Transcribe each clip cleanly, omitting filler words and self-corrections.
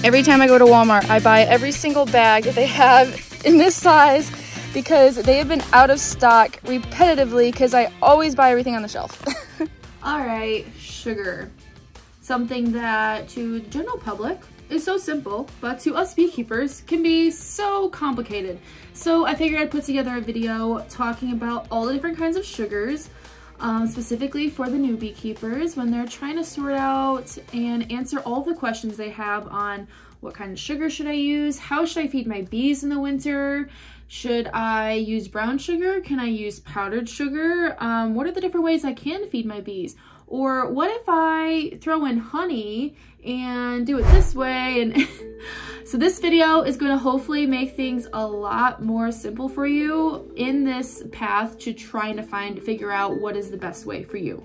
Every time I go to Walmart, I buy every single bag that they have in this size because they have been out of stock repetitively because I always buy everything on the shelf. All right, sugar. Something that to the general public is so simple, but to us beekeepers can be so complicated. So I figured I'd put together a video talking about all the different kinds of sugars, specifically for the new beekeepers when they're trying to sort out and answer all the questions they have on what kind of sugar should I use, how should I feed my bees in the winter, should I use brown sugar, can I use powdered sugar, what are the different ways I can feed my bees, or what if I throw in honey and do it this way. And so this video is going to hopefully make things a lot more simple for you in this path to trying to figure out what is the best way for you.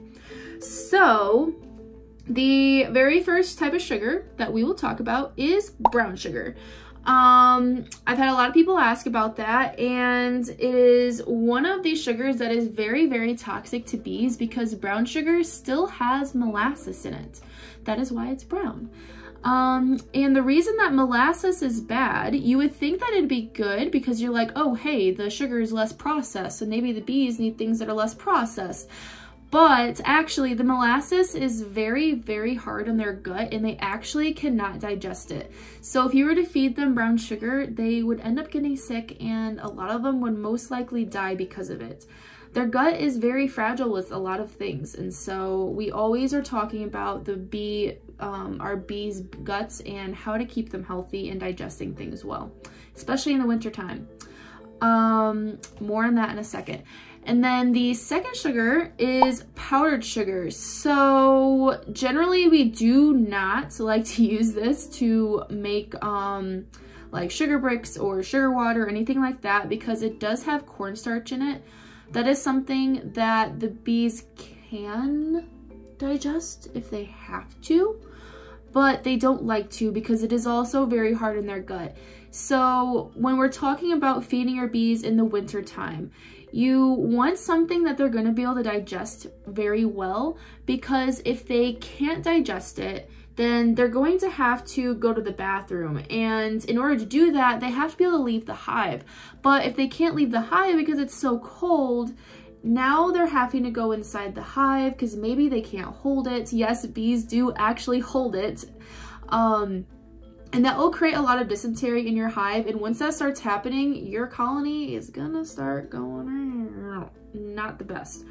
So the very first type of sugar that we will talk about is brown sugar. I've had a lot of people ask about that, and it is one of these sugars that is very, very toxic to bees because brown sugar still has molasses in it. That is why it's brown. And the reason that molasses is bad, you would think that it'd be good because you're like, oh, hey, the sugar is less processed, so maybe the bees need things that are less processed. But actually the molasses is very, very hard on their gut and they actually cannot digest it. So if you were to feed them brown sugar, they would end up getting sick and a lot of them would most likely die because of it. Their gut is very fragile with a lot of things. And so we always are talking about the our bees' guts and how to keep them healthy and digesting things well, especially in the winter time. More on that in a second. And then the second sugar is powdered sugars. So generally we do not like to use this to make like sugar bricks or sugar water or anything like that because it does have cornstarch in it. That is something that the bees can digest if they have to, but they don't like to because it is also very hard in their gut. So when we're talking about feeding your bees in the winter time, you want something that they're going to be able to digest very well, because if they can't digest it, then they're going to have to go to the bathroom. And in order to do that, they have to be able to leave the hive. But if they can't leave the hive because it's so cold, now they're having to go inside the hive because maybe they can't hold it. Yes, bees do actually hold it. And that will create a lot of dysentery in your hive. And once that starts happening, your colony is gonna start going not the best.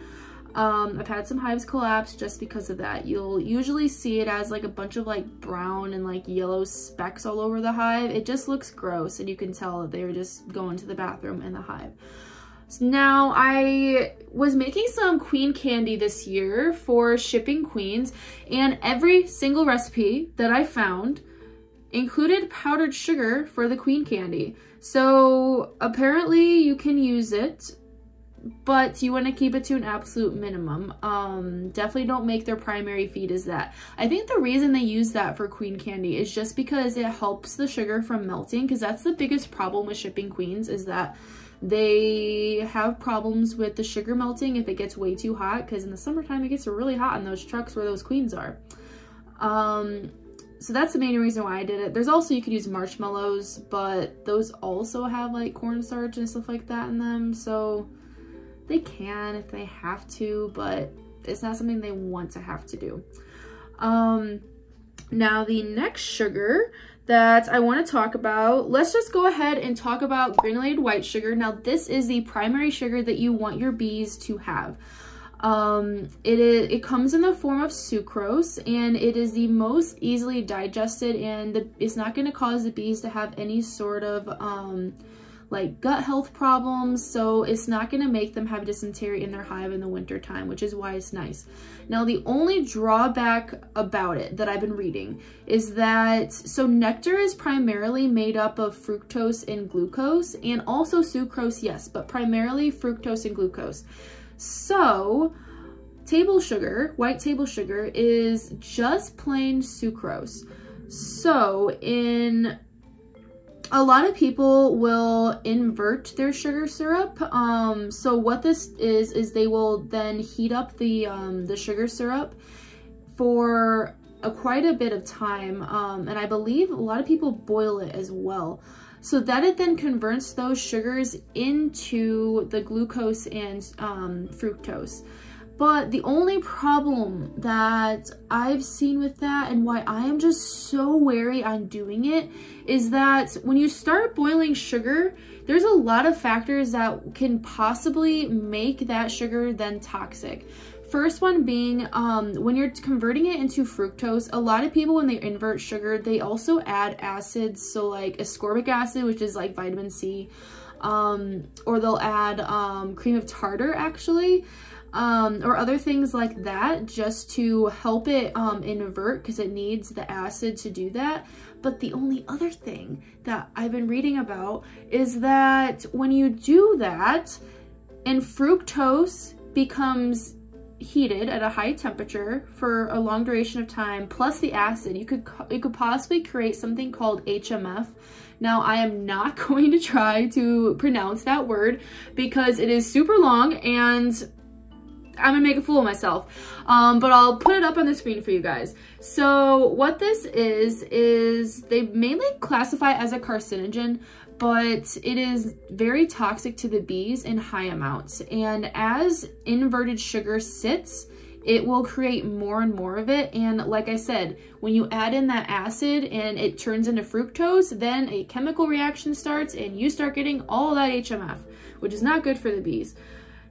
I've had some hives collapse just because of that. You'll usually see it as like a bunch of like brown and like yellow specks all over the hive. It just looks gross and you can tell that they were just going to the bathroom in the hive. So now I was making some queen candy this year for shipping queens, and every single recipe that I found included powdered sugar for the queen candy. So apparently you can use it, but you want to keep it to an absolute minimum. Definitely don't make their primary feed as that. I think the reason they use that for queen candy is just because it helps the sugar from melting, because that's the biggest problem with shipping queens, is that they have problems with the sugar melting if it gets way too hot, because in the summertime it gets really hot in those trucks where those queens are. So that's the main reason why I did it. There's also, you could use marshmallows, but those also have like cornstarch and stuff like that in them. So they can if they have to, but it's not something they want to have to do. Now the next sugar that I want to talk about, let's just go ahead and talk about granulated white sugar. Now this is the primary sugar that you want your bees to have. It comes in the form of sucrose, and it is the most easily digested, and it's not going to cause the bees to have any sort of like gut health problems, so it's not going to make them have dysentery in their hive in the winter time, which is why it's nice. Now the only drawback about it that I've been reading is that, so nectar is primarily made up of fructose and glucose, and also sucrose, yes, but primarily fructose and glucose. So table sugar, white table sugar, is just plain sucrose. So a lot of people will invert their sugar syrup. So what this is they will then heat up the sugar syrup for quite a bit of time, and I believe a lot of people boil it as well, so that it then converts those sugars into the glucose and fructose. But the only problem that I've seen with that, and why I am just so wary on doing it, is that when you start boiling sugar, there's a lot of factors that can possibly make that sugar then toxic. First one being, when you're converting it into fructose, a lot of people, when they invert sugar, they also add acids, so like ascorbic acid, which is like vitamin C, or they'll add cream of tartar actually, or other things like that, just to help it invert, because it needs the acid to do that. But the only other thing that I've been reading about is that when you do that and fructose becomes heated at a high temperature for a long duration of time, plus the acid, you could possibly create something called HMF. Now, I am not going to try to pronounce that word because it is super long and I'm gonna make a fool of myself, but I'll put it up on the screen for you guys. So what this is they mainly classify it as a carcinogen, but it is very toxic to the bees in high amounts. And as inverted sugar sits, it will create more and more of it. And like I said, when you add in that acid and it turns into fructose, then a chemical reaction starts and you start getting all that HMF, which is not good for the bees.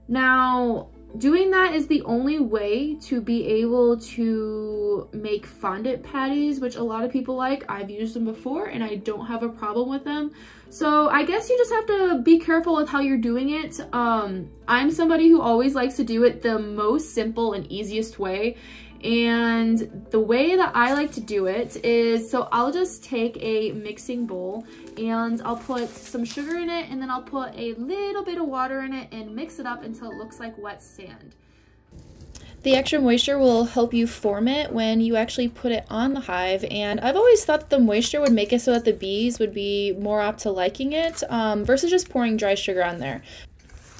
Now, doing that is the only way to be able to make fondant patties, which a lot of people like. I've used them before and I don't have a problem with them. So I guess you just have to be careful with how you're doing it. I'm somebody who always likes to do it the most simple and easiest way. And the way that I like to do it is, so I'll just take a mixing bowl and I'll put some sugar in it, and then I'll put a little bit of water in it and mix it up until it looks like wet sand. The extra moisture will help you form it when you actually put it on the hive, and I've always thought that the moisture would make it so that the bees would be more apt to liking it versus just pouring dry sugar on there.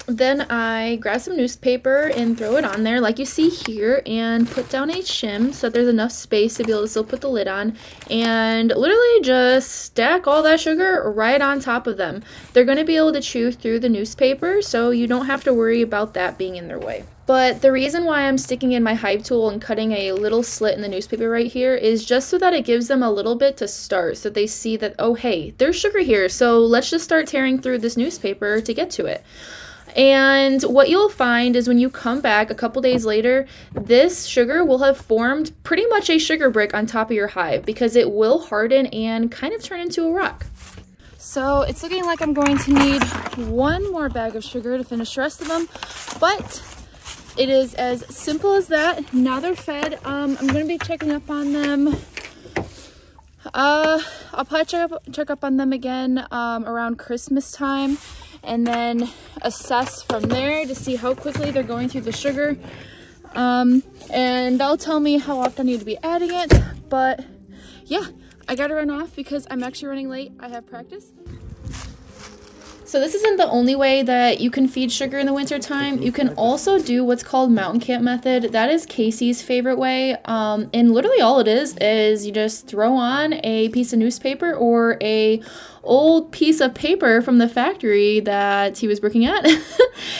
Then I grab some newspaper and throw it on there like you see here, and put down a shim so that there's enough space to be able to still put the lid on, and literally just stack all that sugar right on top of them. They're going to be able to chew through the newspaper, so you don't have to worry about that being in their way. But the reason why I'm sticking in my hive tool and cutting a little slit in the newspaper right here is just so that it gives them a little bit to start, so they see that, oh hey, there's sugar here, so let's just start tearing through this newspaper to get to it. And what you'll find is when you come back a couple days later, this sugar will have formed pretty much a sugar brick on top of your hive, because it will harden and kind of turn into a rock. So it's looking like I'm going to need one more bag of sugar to finish the rest of them, but it is as simple as that. Now they're fed. I'm going to be checking up on them. I'll probably check up on them again around Christmas time, and then assess from there to see how quickly they're going through the sugar. And they'll tell me how often I need to be adding it. But yeah, I gotta run off because I'm actually running late. I have practice. So this isn't the only way that you can feed sugar in the winter time. You can also do what's called mountain camp method. That is Casey's favorite way. And literally all it is you just throw on a piece of newspaper or a old piece of paper from the factory that he was working at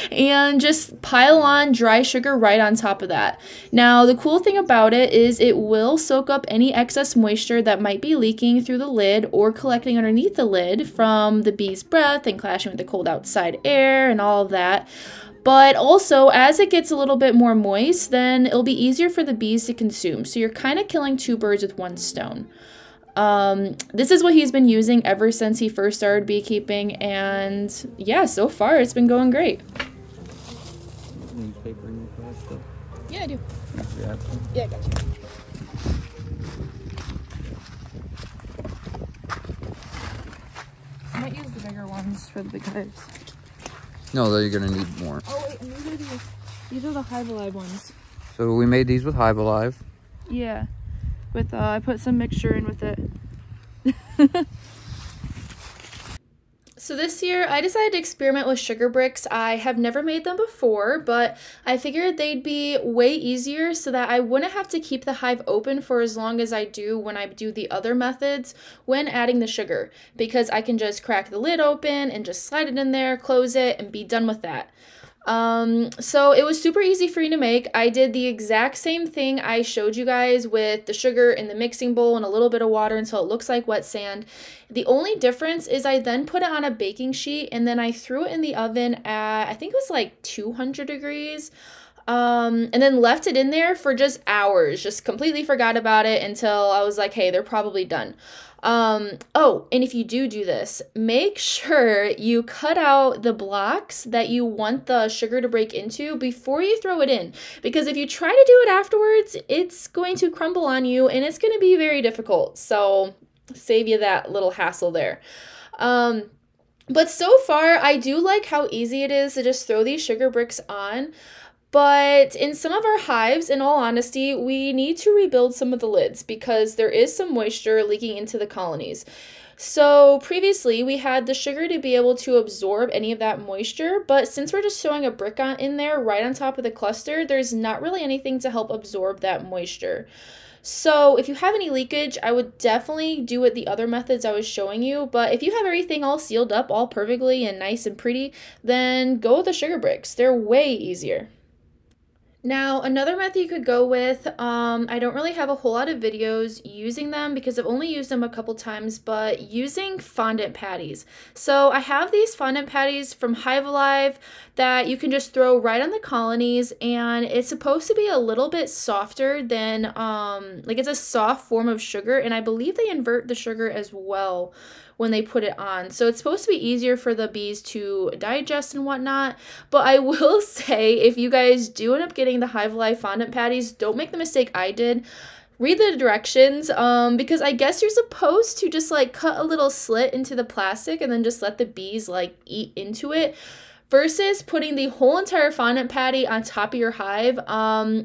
and just pile on dry sugar right on top of that. Now, the cool thing about it is it will soak up any excess moisture that might be leaking through the lid or collecting underneath the lid from the bee's breath and clashing with the cold outside air and all of that. But also, as it gets a little bit more moist, then it'll be easier for the bees to consume. So you're kind of killing two birds with one stone. This is what he's been using ever since he first started beekeeping, and yeah, so far it's been going great. Newspaper in your class still? Yeah, I do. Yeah, I got you. I might use the bigger ones for the big hives. No, though, you're gonna need more. Oh wait, and these are the Hive Alive ones. So we made these with Hive Alive. Yeah. With I put some mixture in with it. So this year I decided to experiment with sugar bricks. I have never made them before, but I figured they'd be way easier so that I wouldn't have to keep the hive open for as long as I do when I do the other methods when adding the sugar, because I can just crack the lid open and just slide it in there, close it, and be done with that. So it was super easy for me to make. I did the exact same thing I showed you guys with the sugar in the mixing bowl and a little bit of water until it looks like wet sand. The only difference is I then put it on a baking sheet and then I threw it in the oven at, I think it was like 200 degrees. And then left it in there for just hours, just completely forgot about it until I was like, hey, they're probably done. Oh, and if you do this, make sure you cut out the blocks that you want the sugar to break into before you throw it in, because if you try to do it afterwards, it's going to crumble on you and it's going to be very difficult. So save you that little hassle there. But so far, I do like how easy it is to just throw these sugar bricks on. But in some of our hives, in all honesty, we need to rebuild some of the lids because there is some moisture leaking into the colonies. So previously we had the sugar to be able to absorb any of that moisture, but since we're just throwing a brick in there right on top of the cluster, there's not really anything to help absorb that moisture. So if you have any leakage, I would definitely do it the other methods I was showing you, but if you have everything all sealed up all perfectly and nice and pretty, then go with the sugar bricks. They're way easier. Now, another method you could go with, I don't really have a whole lot of videos using them because I've only used them a couple times, but using fondant patties. So I have these fondant patties from Hive Alive that you can just throw right on the colonies, and it's supposed to be a little bit softer than, like it's a soft form of sugar, and I believe they invert the sugar as well when they put it on. So it's supposed to be easier for the bees to digest and whatnot. But I will say, if you guys do end up getting the Hive Alive fondant patties, don't make the mistake I did. Read the directions, because I guess you're supposed to just like cut a little slit into the plastic and then just let the bees like eat into it. Versus putting the whole entire fondant patty on top of your hive,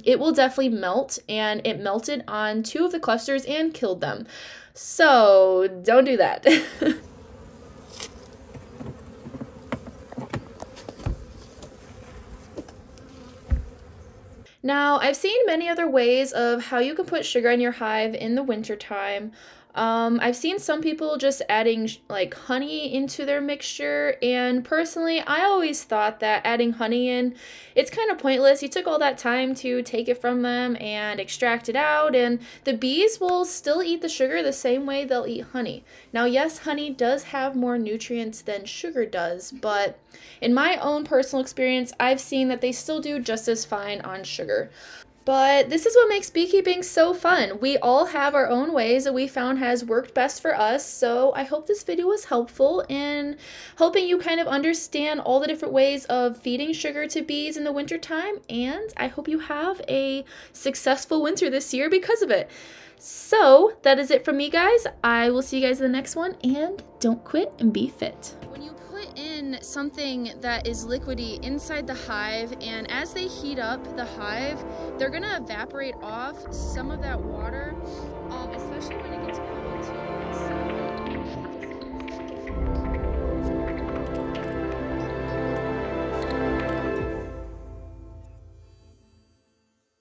it will definitely melt, and it melted on 2 of the clusters and killed them. So don't do that. Now, I've seen many other ways of how you can put sugar in your hive in the wintertime. I've seen some people just adding like honey into their mixture, and personally I always thought that adding honey in, it's kind of pointless. You took all that time to take it from them and extract it out, and the bees will still eat the sugar the same way they'll eat honey. Now yes, honey does have more nutrients than sugar does, but in my own personal experience, I've seen that they still do just as fine on sugar. But this is what makes beekeeping so fun. We all have our own ways that we found has worked best for us, so I hope this video was helpful in helping you kind of understand all the different ways of feeding sugar to bees in the wintertime, and I hope you have a successful winter this year because of it. So that is it from me, guys. I will see you guys in the next one, and don't quit and be fit. When you put in something that is liquidy inside the hive, and as they heat up the hive, they're gonna evaporate off some of that water, especially when it gets